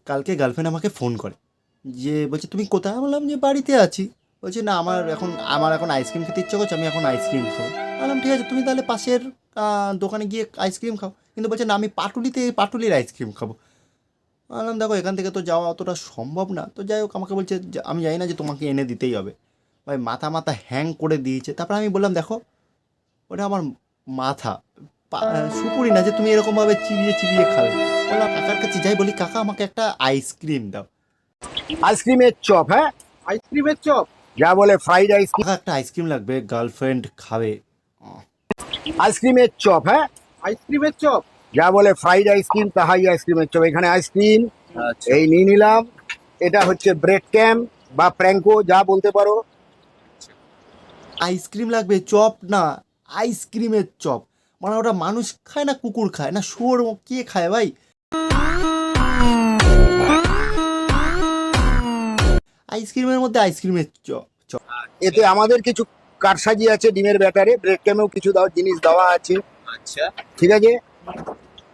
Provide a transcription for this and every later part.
কালকে গার্লফ্রেন্ড আমাকে ফোন করে, যে বলছে তুমি কোথায়? আমি বললাম যে বাড়িতে আছি। বলছে না আমার এখন আইসক্রিম খেতে ইচ্ছে করছে, আমি এখন আইসক্রিম খাবো। আমি বললাম ঠিক আছে, তুমি তাহলে পাশের দোকানে গিয়ে আইসক্রিম খাও। কিন্তু বলছে না, আমি পাটুলির আইসক্রিম খাবো। আমি বললাম দেখো, এখান থেকে তো যাওয়া অতটা সম্ভব না। তো যাই হোক, আমাকে বলছে যে আমি জানি না যে তোমাকে এনে দিতেই হবে। ভাই মাথা মাথা হ্যাং করে দিয়েছে। তারপর আমি বললাম দেখো, ওটা আমার মাথা, সুপুরি না যে তুমি এরকমভাবে চিবিয়ে চিবিয়ে খাবে। বললাম কাকার কাছে যাই, বলি কাকা আমাকে একটা আইসক্রিম দাও। আইসক্রিমের চপ, হ্যাঁ, আইসক্রিমের চপ। যা বলে ফ্রাইড আইসক্রিম। কাকা একটা আইসক্রিম লাগবে, গার্লফ্রেন্ড খাবে। আইসক্রিমের চপ, হ্যাঁ, আইসক্রিমের চপ। যা বলে ফ্রাইড আইসক্রিম তাহাই আইসক্রিমের চপ। এখানে আইসক্রিম আচ্ছা, এই নিয়ে নিলাম। এটা হচ্ছে ব্রেড ক্যাম বা প্র্যাঙ্কো, যা বলতে পারো। আইসক্রিম লাগবে, চপ না, আইসক্রিমের চপ। মানে ওটা মানুষ খায় না কুকুর খায় না শুয়োর, কে খায় ভাই? আইসক্রিমের মধ্যে আইসক্রিমের চপ চপ। এতে আমাদের কিছু কারসাজি আছে ডিমের ব্যাটারে, ব্রেড ক্যামেও কিছু জিনিস দেওয়া আছে। আচ্ছা। ঠিক আছে,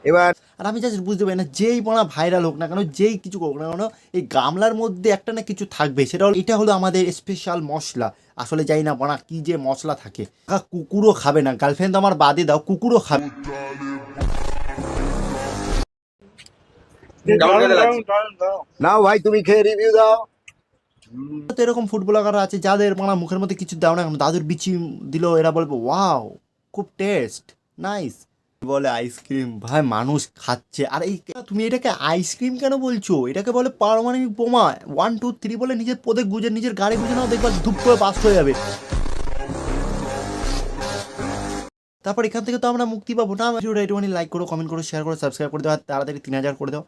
এবার আর আমি জাস্ট বুঝতে পারি না, যেই বনা ভাইরাল হোক না কেন, যেই কিছু হোক না কেন, এই গামলার মধ্যে একটা না কিছু থাকবে। এটা হলো আমাদের স্পেশাল মশলা। আসলে জানি না বনা কি যে মশলা থাকে। কাকা কুকুরও খাবে না, গার্লফ্রেন্ড আমার বাদে দাও, কুকুরও খাবে। নাও ভাই, তুমি খেয়ে রিভিউ দাও। তো এরকম ফুড ব্লগাররা আছে যাদের মানে মুখের মধ্যে কিছু দাও না কেন, দাদুর বিচি দিল, এরা বলবে ওয়াও খুব টেস্ট নাইস। বলে আইসক্রিম, ভাই মানুষ খাচ্ছে। আর এই তুমি এটাকে আইসক্রিম কেন বলছো? এটাকে বলে পারমাণবিক বোমা। 1 2 3 বলে নিজের পদে গুজে, নিজের গাড়ি গুজে নাও, দেখবার ধূপ করে বাস্ট হয়ে যাবে। তারপর এখান থেকে তো আমরা মুক্তি পাবো না। ভিডিওটা একটুখানি লাইক করো, কমেন্ট করো, শেয়ার করো, সাবস্ক্রাইব করে দাও, আর তাড়াতাড়ি 3000 করে দাও।